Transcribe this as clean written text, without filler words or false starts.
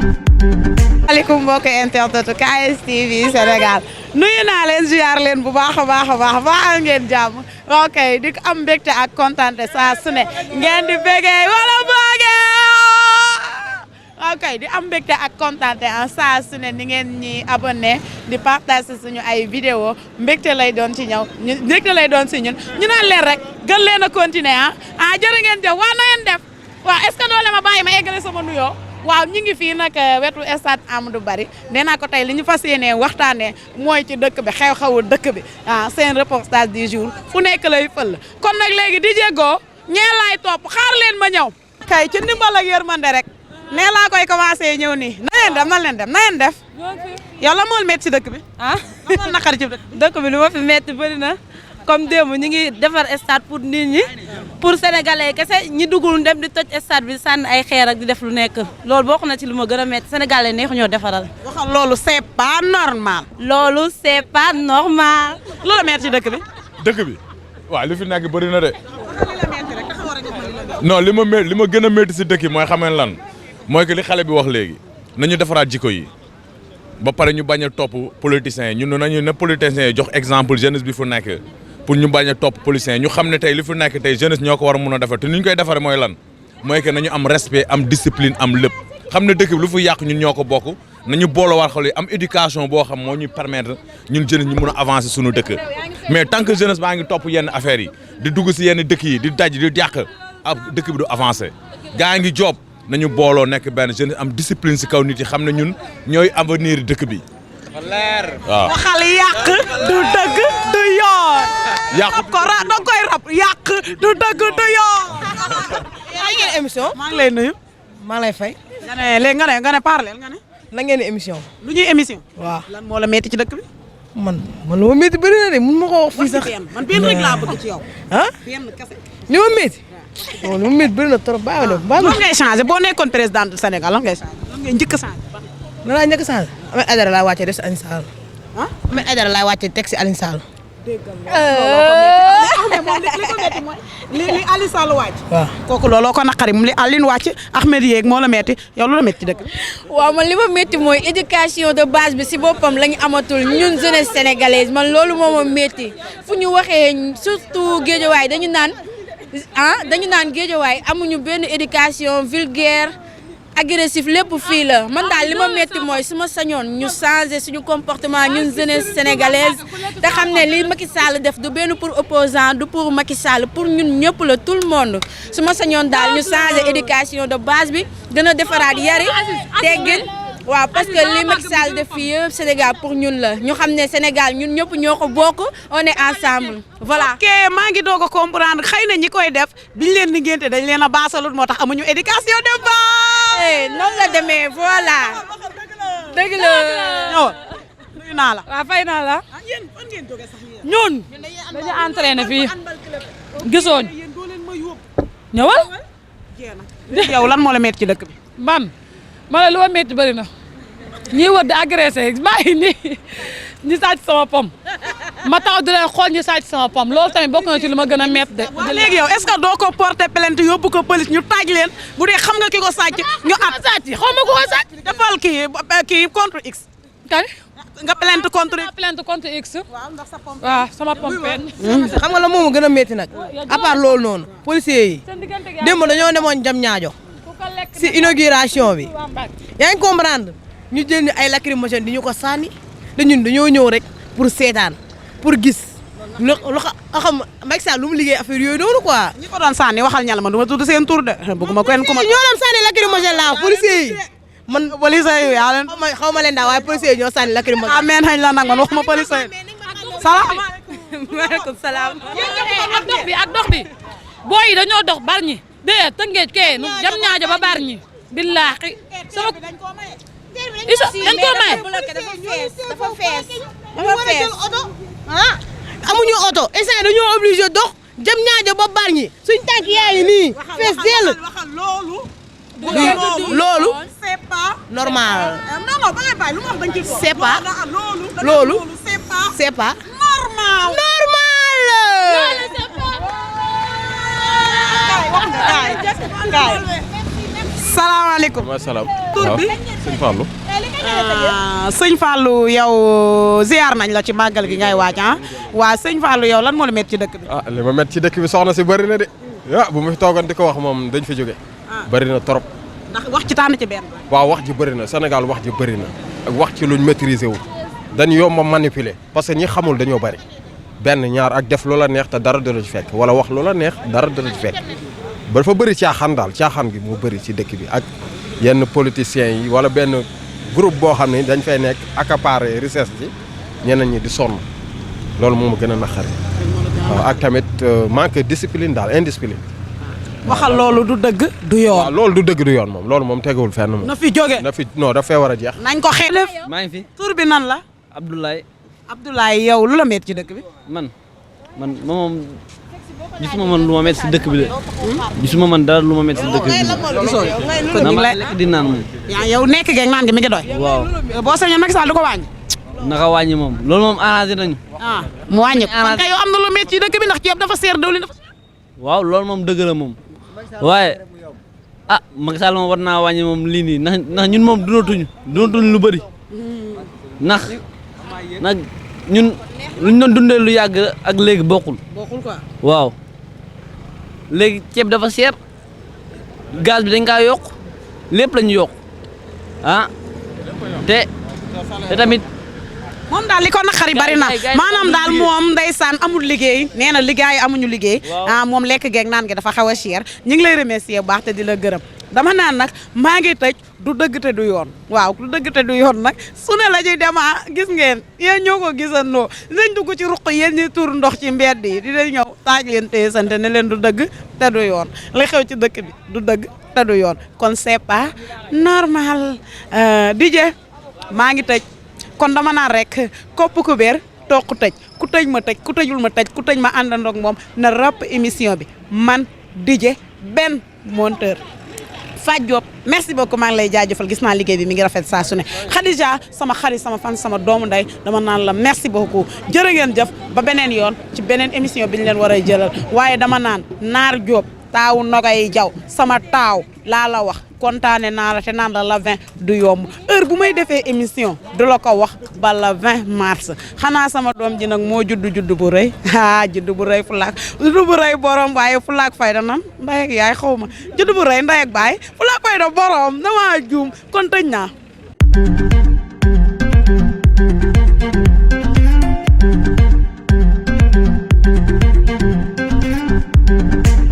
Assalamualaikum mbokk internet KS TV Sénégal nuyu naa leen ziar leen bu baax a baax ngeen jàmm ok di am mbégte ak kontaante saa su ne ngeen di bégee wala boogee ok di am mbégte ak kontaante saa su ne ni ngeen ñi abonné di partager suñu ay vidéo mbégte lay doon ci ñëw mbégte lay doon ci ñun ñu naan leen rek gën leen a continuer jërë ngeen jëf waa na ngeen def waaw est-ce que doole ma bàyyi ma eggale sama nuyoo waaw ñu ngi fii nag wetu stade Amadou Barry nee naa ko tey li ñu fas yéenee waxtaanee mooy ci dëkk bi xew-xewu dëkk bi seen reportage du jour fu nekk lay fël kon nag léegi di jéggoo ñee laay topp xaar leen ma ñëw kay ci ndimbal ak yërmande rek nee laa koy commencé ñëw nii na leen def yow la mool metti ci dëkk bi la mool naqari ci dëkk bi lu ma fi metti bëri na comme démb ñu ngi defar stade pour nit ñi pour sénégalais kese ñi duggul dem di toj stade bi sànni ay xeer ak di def lu nekk loolu bokk na ci lu ma gën a metti sénégalais neexu ñoo defaral. waxal loolu c'est pas normal. loolu c'est pas normal. loolu metti ci dëkk bi. dëkk bi waaw li fi nekk bëri na de. non li ma gën a metti si dëkk yi mooy xameen lan mooy que li xale bi wax léegi nañu defaraat jikko yi ba pare ñu bañ a topp politiciens yi ñun nañu ne politiciens yi jox exemple jeunesse bi fu nekk. pour ñu bañ a topp policiers ñu xam ne tey li fi nekk tey jeunesse ñoo ko war a mun a defar te ni ñu koy defaree mooy lan mooy que nañu am respect am discipline am lépp xam ne dëkk bi lu fi yàq ñun ñoo ko bokk nañu boolewar xol yi am éducation boo xam moo ñuy permettre ñun jeunesse ñu mun a avancer suñu dëkk mais tant que jeunesse baa ngi topp yenn affaires yi di dugg si yenn dëkk yi di daj di yàq dëkk bi du avancer gaa ngi job nañu booloo nekk benn jeunesse am discipline si kaw nit yi xam ne ñun ñooy avenir dëkk bi waaw waxal yàq du dëgg du yoon. yàq ko da koy rab yàq du dëgg du yoon. yaa ngi ngeen émission. maa ngi lay nuyu. maa lay fay. nga ne léegi nga ne parleel nga ne. na ngeen émission. lu ñuy émission. waaw lan moo la metti ci dëkk bi. man lu ma métti bëri na de mun ma ko wax fii sax. man benn rek laa bëgg ci yow. benn kese. li ma métti. bon li ma métti bëri na trop baax na. baax na lan ngay changé boo nekkoon président du Sénégal lan ngay changé lan ngay njëkk a changé. nan laa njëkk a changé. Ahmed Aïdara laay wàccee def si Alioune Sall. Ahmed Aïdara laay wàccee teg si Alioune Sall. li Alioune Sall wàcc. waaw kooku looloo ko naqari li Alioune wàcc Ahmed yeeg moo la metti yow lu la metti ci dëkk bi. waaw man li ma métti mooy éducation de base bi si boppam la ñu amatul ñun jeunesse sénégalaise man loolu moo ma métti fu ñu waxee surtout géejawaay dañu naan géejawaay amuñu benn éducation vulgaire agressif lépp fii la man daal li ma métti mooy su ma sañoon ñu changer suñu comportement ñun jeunesse sénégalaise te xam ne li Macky Sall def du benn pour opposant du pour Macky Sall pour ñun ñëpp la tout le monde su ma sañoon daal ñu changer éducation de base bi gën a defaraat yari teggin waaw parce que li Macky Sall def fii yëpp Sénégal pour ñun la ñu xam ne Sénégal ñun ñëpp ñoo ko bokk on est ensemble voilà. ok maa ngi doog a comprendre xëy na ñi koy def biñ leen di ngénte dañ leen a baasalut moo tax amuñu éducation de base. noonu la demee voilà. dëgg la. ñëw nuyu naa la. waaw fay naa la. yéen fan ngeen jógee sax ñun dañu entraîné fii gisooñ ñëwal. yow lan moo la metti ci dëkk bi. man ma ne lu ma métti bëri na ñii wër di agressé maa ngi nii ñi sàcc sama pom ma taxaw di leen xool ñi sàcc sama pom loolu tamit bokk na ci lu ma gën a métti de. waaw léegi yow est-ce que doo ko porter plainte yóbbu ko police ñu taaj leen bu dee xam nga ki ko sàcc ñu at sàcc xaw ma ko ko sàcc. defal kii contre X. kan nga plainte contre X. plainte contre X. waaw ndax sa pom. waaw sama pom pen. xam nga la moom gën a métti nag. à part loolu noonu. policiers yi démb dañoo demoon jam ñaajo si inauguration bi yaa ngi comprendre ñu jël ni ay lacrymogène di ñu ko sànni te ñun dañoo ñëw rek pour seetaan pour gis lu xam Macky Sall lu mu liggéey affaire yooyu noonu quoi. ñi ko doon sànni waxal ñala ma du ma tudd seen tur de bëgguma kenn ku ma. ñoo doon sànni lacrymogène laa policiers yi man policiers yi yaa leen. xaw ma leen daal waaye policiers yi ñoo sànni lacrymogène. amee nañ la nag man waxuma policiers yi. salaamaaleykum. maaleykum salaam. ak dox bi booy yi dañoo dox bar ñi dee tëngeej kee nu jam ñaajo ba bar ñi billaahi sama isa dañ ko maye dafa fees amuñu oto instant dañoo obligé dox jam ñaajo ba bar ñi suñ tànk yaa ngi nii fees dell loolu c'est pas normal non non ba ngay bàyyi lu ma wax dañ ci c'est pas loolu c'est pas normal salaamaaleykum. wa salaam. tur bi sëñ Fallou. sëñ Fallou yow ziar nañ la ci màggal gi ngay waaj ah waa sëñ Fallou yow lan moo la métti ci dëkk bi. li ma métti ci dëkk bi soxna si bëri na de bu ma fi toogoon di ko wax moom dañ fi jóge bëri na trop. ndax wax ci tànn ci benn. waaw wax ji bëri na Sénégal wax ji bëri na ak wax ci luñ maîtriser wu dañ yomb a manipuler parce que ñi xamul dañoo bëri benn ñaar ak def loola neex te dara dara ci fekk wala wax loola neex dara dara ci fekk ba dafa bëri caaxaan daal caaxaan gi moo bëri ci dëkk bi ak yenn politiciens yi wala benn groupe boo xam ne dañ fay nekk accaparer richesse ji ñeneen ñi di sonn loolu moo ma gën a naqari waaw ak tamit manque discipline daal indiscipline. waxal loolu du dëgg du yoon. waaw loolu du dëgg du yoon moom loolu moom tegewul fenn moom. na fi jóge na fi non daf fee war a jeex. nañ ko xeelef. maa ngi fi tur bi nan la. Abdoulaye yow lu la métti ci dëkk bi. man moom gisuma man lu ma métti si dëkk bi de gisuma man dara lu ma métti si dëkk bi na ma lekk di naan moom. yow nekk geeg naan gi mi ngi doy. waaw boo sañoon Macky Sall du ko wàññi. naka wàññi moom loolu moom arrangé nañu. mu wàññi ko kon kay yow am na lu métti ci dëkk bi ndax ceeb dafa seer dawlin dafa. waaw loolu moom dëgg la moom waaye Macky Sall moom war naa wàññi moom lii nii ndax ñun moom dunatuñu lu bëri ndax ñun luñ doon dundee lu yàgg ak léegi bokkul quoi. waaw léegi ceeb dafa seer gaz bi dañ kaa yokk lépp la ñu yokk te tamit moom daal li ko naqari bari na maanaam daal moom ndeysaan amul liggéey nee na liggéey amuñu liggéey moom lekk geeg naan gi dafa xaw a cher ñu ngi lay remercier bu baax te di la gërëm dama naan nag maa ngi tëj du dëgg te du yoon waaw du dëgg te du yoon nag su ne la ñuy dem gis ngeen yéen ñoo ko gisandoo dinañ dugg ci ruq yéen ñi tuur ndox ci mbedd yi dinañ ñëw taaj leen téye sante ne leen du dëgg te du yoon li xew ci dëkk bi du dëgg te du yoon kon c'est pas normal DJ maa ngi tëj kon dama naan rek kopp ku béer toog ku tëj ku tëj ma tëj ku tëjul ma tëj ku tëj ma àndandoog moom na ràpp émission bi man DJ Ben monteur Fatou Diop merci beaucoup maa ngi lay jaajëfal gis naa liggéey bi mi ngi rafet saa su ne Khadija sama xarit sama fan sama doomu ndey dama naan la merci beaucoup jërë ngeen jëf ba beneen yoon ci beneen émission bi ñu leen war a jëlal waaye dama naan Naar Diop taawu Nogay Jaw sama taaw laa la wax kontaane naa la te naan la 20 du yomb heure bu may defee émission du la ko wax ba la 20 mars xanaa sama doom ji nag moo juddu bu rëy juddu bu rëy juddu bu rëy borom waaye fulaak fayda nan ndey ak yaay xaw ma juddu bu rëy ndey ak baay fulaak fayda borom dama juum kon tëj naa